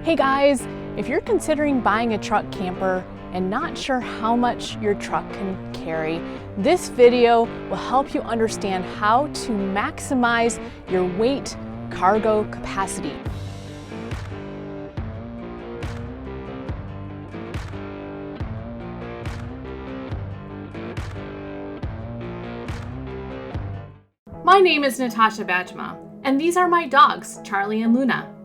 Hey guys, if you're considering buying a truck camper and not sure how much your truck can carry, this video will help you understand how to maximize your weight cargo capacity. My name is Natasha Bajma, and these are my dogs, Charlie and Luna.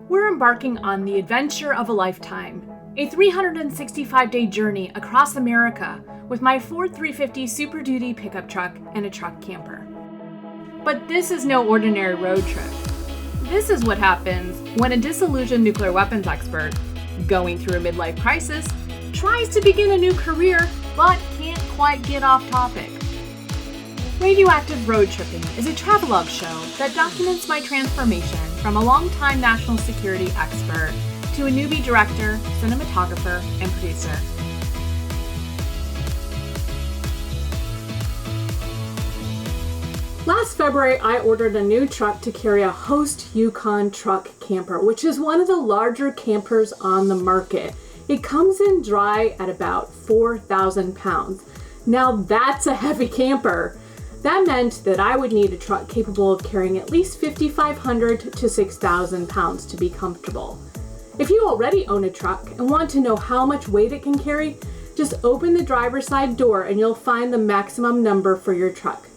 We're embarking on the adventure of a lifetime, a 365-day journey across America with my Ford F-350 Super Duty pickup truck and a truck camper. But this is no ordinary road trip. This is what happens when a disillusioned nuclear weapons expert, going through a midlife crisis, tries to begin a new career but can't quite get off topic. Radioactive Road Tripping is a travelogue show that documents my transformation from a longtime national security expert to a newbie director, cinematographer, and producer. Last February, I ordered a new truck to carry a Host Yukon truck camper, which is one of the larger campers on the market. It comes in dry at about 4,000 pounds. Now that's a heavy camper. That meant that I would need a truck capable of carrying at least 5,500 to 6,000 pounds to be comfortable. If you already own a truck and want to know how much weight it can carry, just open the driver's side door and you'll find the maximum number for your truck.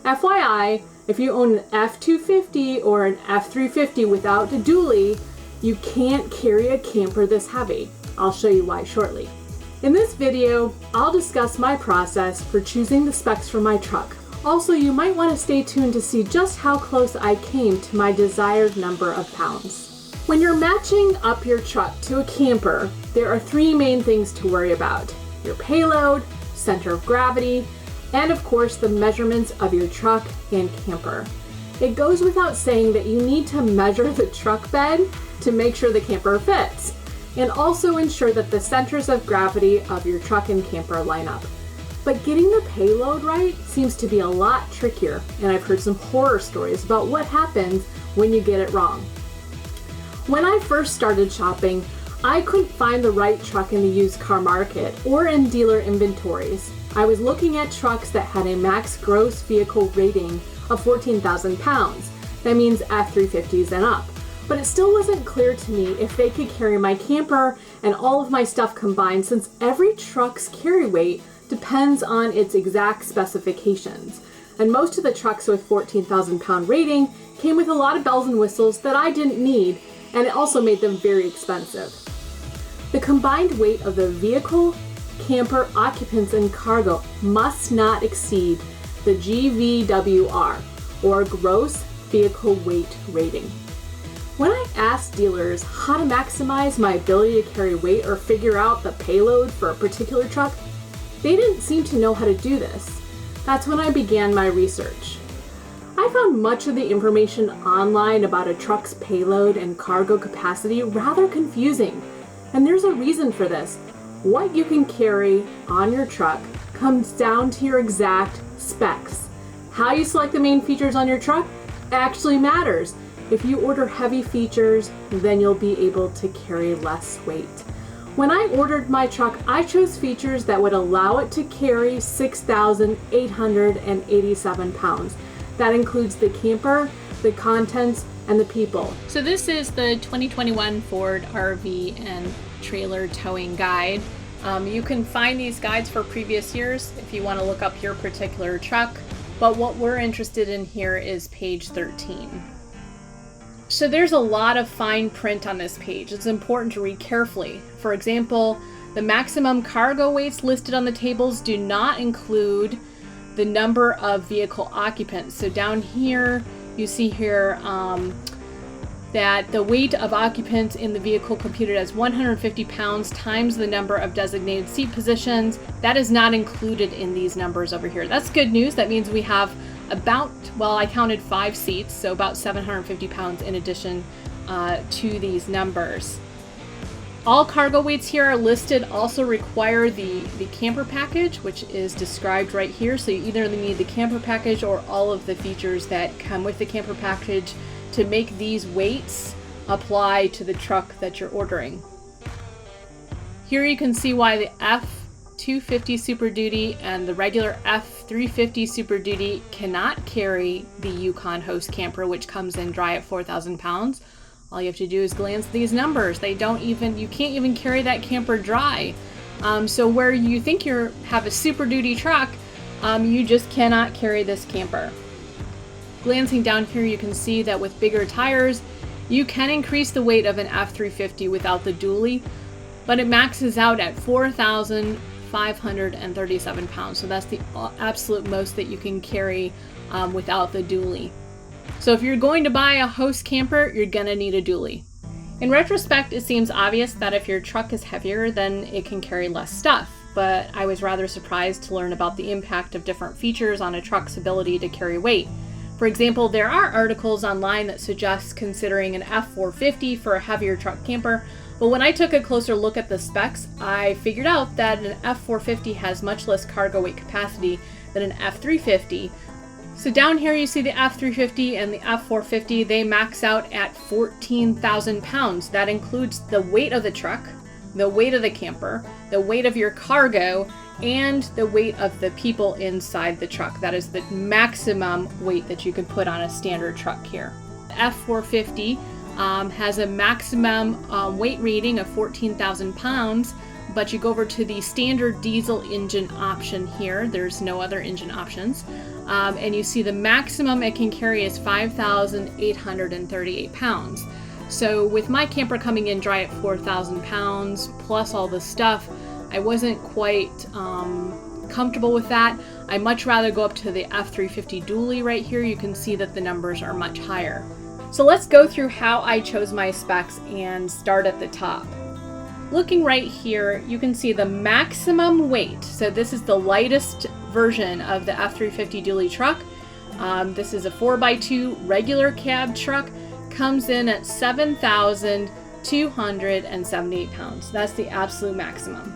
FYI, if you own an F-250 or an F-350 without a dually, you can't carry a camper this heavy. I'll show you why shortly. In this video, I'll discuss my process for choosing the specs for my truck. Also, you might want to stay tuned to see just how close I came to my desired number of pounds. When you're matching up your truck to a camper, there are three main things to worry about: your payload, center of gravity, and of course the measurements of your truck and camper. It goes without saying that you need to measure the truck bed to make sure the camper fits, and also ensure that the centers of gravity of your truck and camper line up. But getting the payload right seems to be a lot trickier, and I've heard some horror stories about what happens when you get it wrong. When I first started shopping, I couldn't find the right truck in the used car market or in dealer inventories. I was looking at trucks that had a max gross vehicle rating of 14,000 pounds. That means F-350s and up. But it still wasn't clear to me if they could carry my camper and all of my stuff combined, since every truck's carry weight depends on its exact specifications. And most of the trucks with 14,000 pound rating came with a lot of bells and whistles that I didn't need, and it also made them very expensive. The combined weight of the vehicle, camper, occupants, and cargo must not exceed the GVWR, or Gross Vehicle Weight Rating. When I asked dealers how to maximize my ability to carry weight or figure out the payload for a particular truck, they didn't seem to know how to do this. That's when I began my research. I found much of the information online about a truck's payload and cargo capacity rather confusing, and there's a reason for this. What you can carry on your truck comes down to your exact specs. How you select the main features on your truck actually matters. If you order heavy features, then you'll be able to carry less weight. When I ordered my truck, I chose features that would allow it to carry 6,887 pounds. That includes the camper, the contents, and the people. So this is the 2021 Ford RV and Trailer Towing Guide. You can find these guides for previous years if you want to look up your particular truck, but what we're interested in here is page 13. So there's a lot of fine print on this page. It's important to read carefully. For example, the maximum cargo weights listed on the tables do not include the number of vehicle occupants. So down here, you see here that the weight of occupants in the vehicle computed as 150 pounds times the number of designated seat positions. That is not included in these numbers over here. That's good news. That means we have about, well, I counted 5 seats, so about 750 pounds in addition to these numbers. All cargo weights here are listed also require the camper package, which is described right here. So you either need the camper package or all of the features that come with the camper package to make these weights apply to the truck that you're ordering. Here you can see why the F-250 Super Duty and the regular F-350 Super Duty cannot carry the Yukon Host camper, which comes in dry at 4,000 pounds. All you have to do is glance at these numbers. You can't even carry that camper dry. So where you think you have a Super Duty truck, you just cannot carry this camper. Glancing down here, you can see that with bigger tires, you can increase the weight of an F-350 without the dually, but it maxes out at 4,537 pounds. So that's the absolute most that you can carry without the dually. So if you're going to buy a Host camper, you're gonna need a dually. In retrospect, it seems obvious that if your truck is heavier, then it can carry less stuff, but I was rather surprised to learn about the impact of different features on a truck's ability to carry weight. For example, there are articles online that suggest considering an F-450 for a heavier truck camper, but when I took a closer look at the specs, I figured out that an F-450 has much less cargo weight capacity than an F-350. So down here you see the F-350 and the F-450, they max out at 14,000 pounds. That includes the weight of the truck, the weight of the camper, the weight of your cargo, and the weight of the people inside the truck. That is the maximum weight that you can put on a standard truck here. The F-450 has a maximum weight rating of 14,000 pounds, but you go over to the standard diesel engine option here. There's no other engine options. And you see the maximum it can carry is 5,838 pounds. So with my camper coming in dry at 4,000 pounds, plus all the stuff, I wasn't quite comfortable with that. I'd much rather go up to the F-350 dually right here. You can see that the numbers are much higher. So let's go through how I chose my specs and start at the top. Looking right here, you can see the maximum weight. So this is the lightest version of the F-350 dually truck. This is a 4x2 regular cab truck. Comes in at 7,278 pounds. That's the absolute maximum.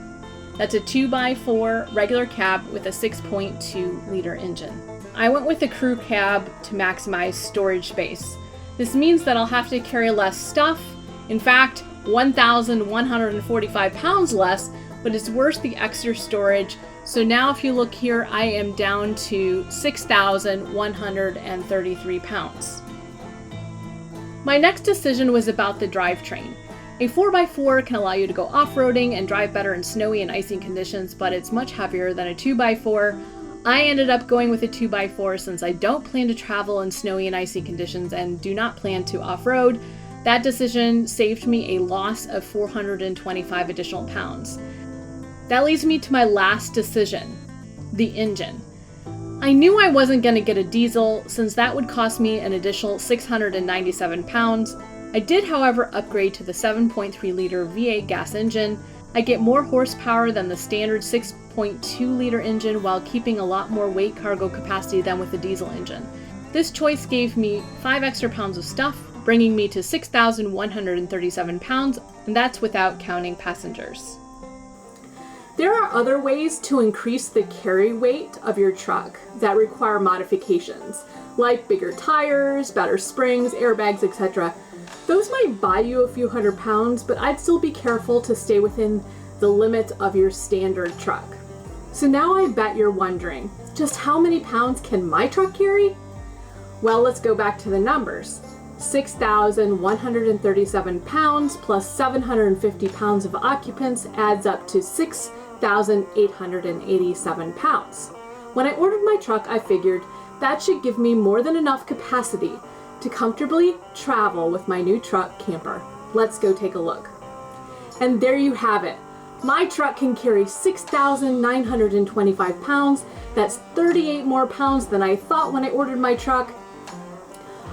That's a 2x4 regular cab with a 6.2 liter engine. I went with the crew cab to maximize storage space. This means that I'll have to carry less stuff. In fact, 1,145 pounds less, but it's worth the extra storage. So now if you look here, I am down to 6,133 pounds. My next decision was about the drivetrain. A 4x4 can allow you to go off-roading and drive better in snowy and icy conditions, but it's much heavier than a 2x4. I ended up going with a 2x4 since I don't plan to travel in snowy and icy conditions and do not plan to off-road. That decision saved me a loss of 425 additional pounds. That leads me to my last decision, the engine. I knew I wasn't going to get a diesel since that would cost me an additional 697 pounds. I did, however, upgrade to the 7.3 liter V8 gas engine. I get more horsepower than the standard 6.2 liter engine while keeping a lot more weight cargo capacity than with the diesel engine. This choice gave me 5 extra pounds of stuff, bringing me to 6,137 pounds, and that's without counting passengers. There are other ways to increase the carry weight of your truck that require modifications, like bigger tires, better springs, airbags, etc. Those might buy you a few hundred pounds, but I'd still be careful to stay within the limit of your standard truck. So now I bet you're wondering, just how many pounds can my truck carry? Well, let's go back to the numbers. 6,137 pounds plus 750 pounds of occupants adds up to 6,887 pounds. When I ordered my truck, I figured that should give me more than enough capacity to comfortably travel with my new truck camper. Let's go take a look. And there you have it. My truck can carry 6,925 pounds. That's 38 more pounds than I thought when I ordered my truck.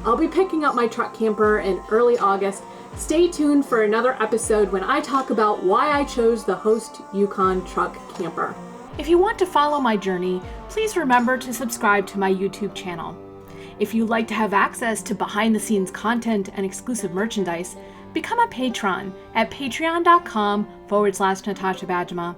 I'll be picking up my truck camper in early August. Stay tuned for another episode when I talk about why I chose the Host Yukon truck camper. If you want to follow my journey, please remember to subscribe to my YouTube channel. If you'd like to have access to behind-the-scenes content and exclusive merchandise, become a patron at patreon.com/Natasha Bajema.